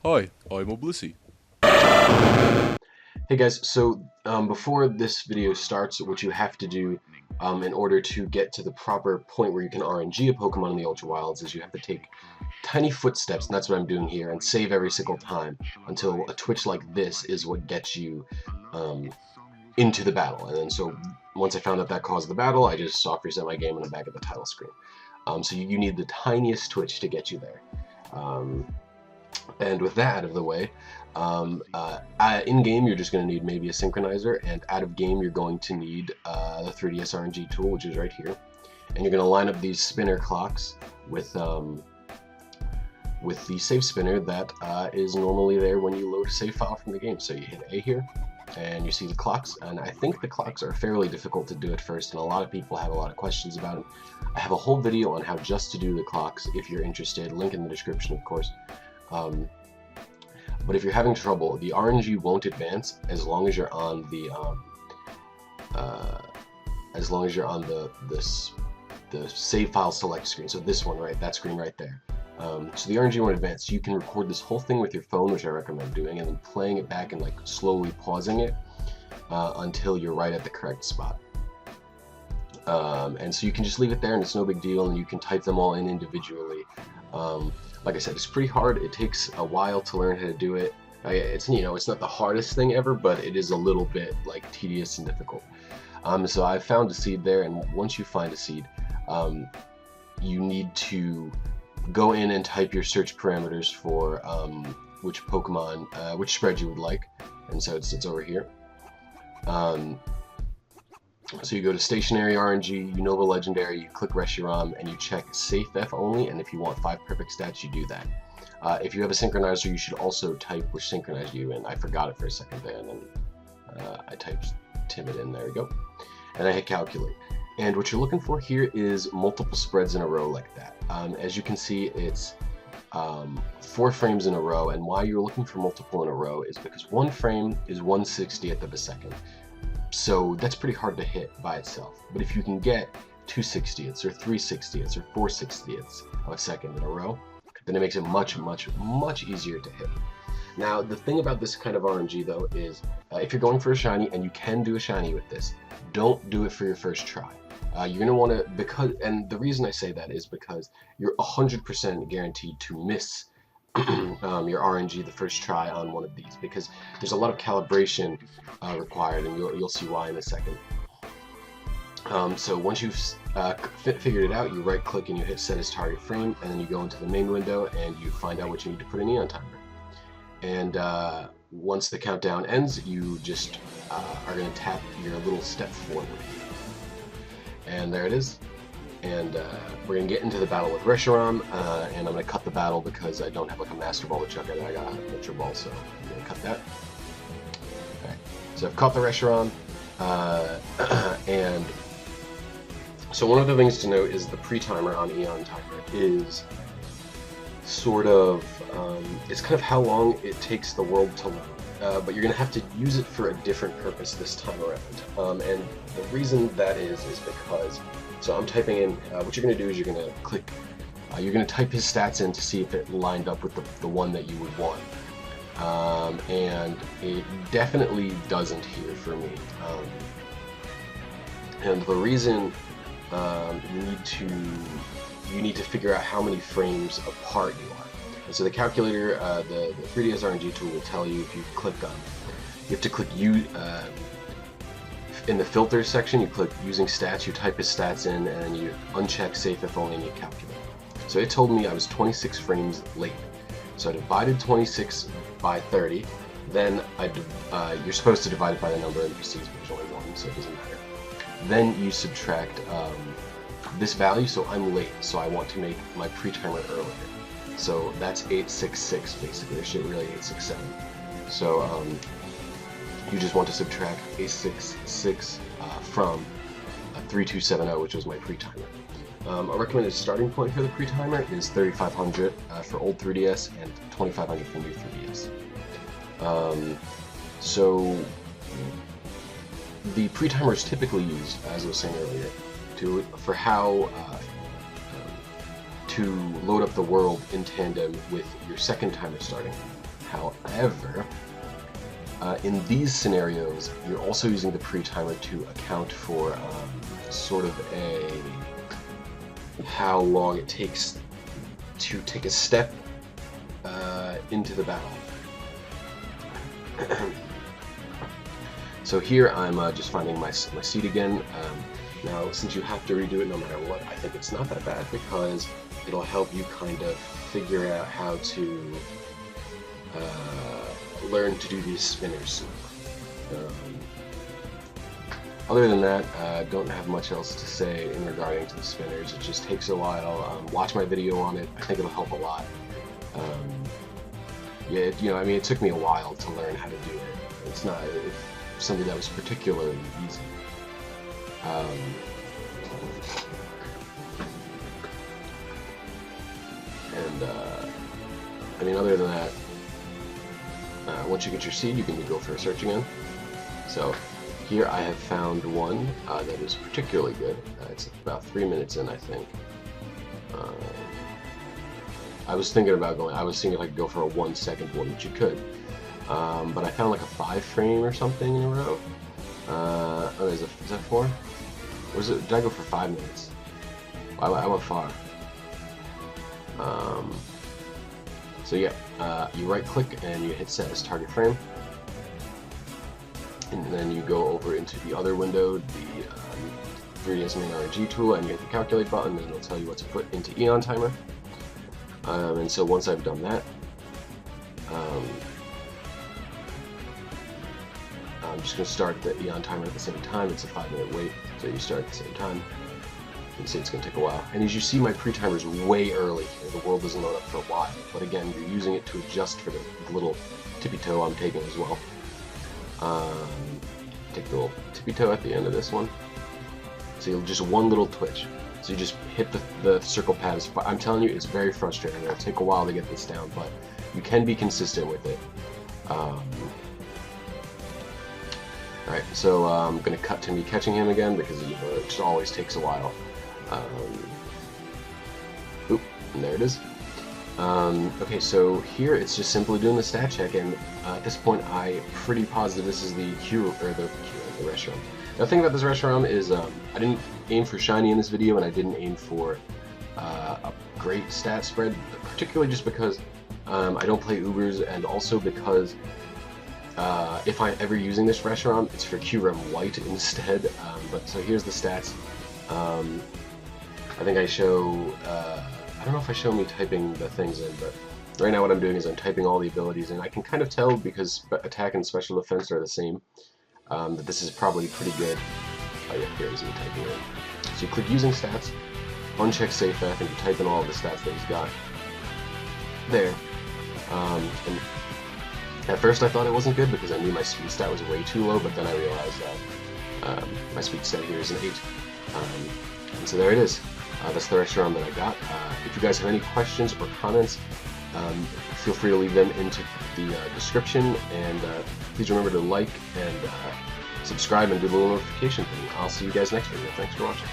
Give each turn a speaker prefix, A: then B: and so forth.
A: Hi, I'm a Blisy.
B: Hey guys, so before this video starts, what you have to do in order to get to the proper point where you can RNG a Pokemon in the Ultra Wilds is you have to take tiny footsteps, and that's what I'm doing here, and save every single time until a twitch like this is what gets you into the battle. And then so once I found out that caused the battle, I just soft reset my game and I'm back at the title screen. So you need the tiniest twitch to get you there. And with that out of the way, in-game you're just going to need maybe a synchronizer, and out-of-game you're going to need the 3DS RNG tool, which is right here. And you're going to line up these spinner clocks with the save spinner that is normally there when you load a save file from the game. So you hit A here, and you see the clocks, and I think the clocks are fairly difficult to do at first, and a lot of people have a lot of questions about it. I have a whole video on how just to do the clocks if you're interested, link in the description of course. But if you're having trouble, the RNG won't advance as long as you're on the the save file select screen. So this one, right, that screen right there. So the RNG won't advance. You can record this whole thing with your phone, which I recommend doing, and then playing it back and like slowly pausing it until you're right at the correct spot. And so you can just leave it there, and it's no big deal, and you can type them all in individually. Like I said, it's pretty hard. It takes a while to learn how to do it. It's not the hardest thing ever, but it is a little bit like tedious and difficult. So I found a seed there, and once you find a seed, you need to go in and type your search parameters for which Pokemon, which spread you would like, and so it's over here. So you go to Stationary RNG, Unova Legendary, you click Reshiram, and you check Safe F only, and if you want 5 perfect stats, you do that. If you have a synchronizer, you should also type which synchronized you, and I forgot it for a second there, and then I typed Timid in, there we go. And I hit Calculate. And what you're looking for here is multiple spreads in a row like that. As you can see, it's 4 frames in a row, and why you're looking for multiple in a row is because one frame is 1/60th of a second. So that's pretty hard to hit by itself. But if you can get 2/60ths or 3/60ths or 4/60ths of a second in a row, then it makes it much easier to hit. Now the thing about this kind of RNG though is if you're going for a shiny, and you can do a shiny with this, don't do it for your first try. You're going to want to, and the reason I say that is because you're 100% guaranteed to miss your RNG the first try on one of these, because there's a lot of calibration required, and you'll see why in a second. So once you've figured it out, you right click and you hit set as target frame, and then you go into the main window and you find out what you need to put in Eon Timer. And once the countdown ends, you just are going to tap your little step forward, and there it is. And we're going to get into the battle with Reshiram, and I'm going to cut the battle because I don't have like a Master Ball to chuck at it. I got a Ultra Ball, so I'm going to cut that. Okay. So I've caught the Reshiram, and so one of the things to note is the pre-timer on Eon Timer is sort of, it's kind of how long it takes the world to load. But you're going to have to use it for a different purpose this time around. And the reason that is because, so I'm typing in, what you're going to do is you're going to click, you're going to type his stats in to see if it lined up with the one that you would want. And it definitely doesn't here for me. And the reason you need to figure out how many frames apart you are. And so the calculator, the 3DS RNG tool will tell you if you click on, you have to click in the filters section, you click using stats, you type his stats in, and you uncheck safe if only, and you calculate. So it told me I was 26 frames late. So I divided 26 by 30, then you're supposed to divide it by the number of NPCs, but there's only one, so it doesn't matter. Then you subtract this value, so I'm late, so I want to make my pre-timer earlier. So that's 866 basically, or shit really 867. So you just want to subtract 866 from 3270, which was my pre-timer. A recommended starting point for the pre-timer is 3500 for old 3DS and 2500 for new 3DS. So the pre-timer is typically used, as I was saying earlier, for how to load up the world in tandem with your second timer starting. However, in these scenarios, you're also using the pre-timer to account for sort of how long it takes to take a step into the battle. So here I'm just finding my seed again. Now, since you have to redo it no matter what, I think it's not that bad because it'll help you kind of figure out how to learn to do these spinners. Other than that, don't have much else to say in regarding to the spinners. It just takes a while. Watch my video on it. I think it'll help a lot. Yeah, I mean, it took me a while to learn how to do it. It's not something that was particularly easy. I mean, other than that, once you get your seed, you can go for a search again. So here I have found one that is particularly good. It's about 3 minutes in, I think. I was thinking about going. I was thinking if I could go for a 1 second one, which you could. But I found like a 5 frame or something in a row. Oh, is that 4? Or is it? Did I go for 5 minutes? I went far. So yeah, you right click and you hit set as target frame, and then you go over into the other window, the 3ds main RNG tool, and you hit the calculate button, and it'll tell you what to put into EonTimer. And so once I've done that, I'm just going to start the EonTimer at the same time. It's a 5-minute wait, so you start at the same time. You can see it's going to take a while. And as you see, my pre-timer is way early here. The world doesn't load up for a while. But again, you're using it to adjust for the little tippy toe I'm taking as well. Take the little tippy toe at the end of this one. So you'll just one little twitch. So you just hit the circle pad. I'm telling you, it's very frustrating. It'll take a while to get this down, but you can be consistent with it. Alright, so I'm going to cut to me catching him again because it just always takes a while. Oop, and there it is. Okay, so here it's just simply doing the stat check, and at this point I'm pretty positive this is the restaurant. The thing about this restaurant is I didn't aim for shiny in this video, and I didn't aim for a great stat spread, particularly just because I don't play Ubers, and also because if I'm ever using this restaurant, it's for QREM White instead. But so here's the stats. I think I show, I don't know if I show me typing the things in, but right now what I'm doing is I'm typing all the abilities, and I can kind of tell because attack and special defense are the same, that this is probably pretty good. Oh yeah, here is me typing in. So you click using stats, uncheck safe F, and you type in all of the stats that he's got. There. And at first I thought it wasn't good because I knew my speed stat was way too low, but then I realized that my speed stat here is an 8. And so there it is. That's the restaurant that I got. If you guys have any questions or comments, feel free to leave them into the description, and please remember to like and subscribe and do the little notification thing. I'll see you guys next video. Thanks for watching.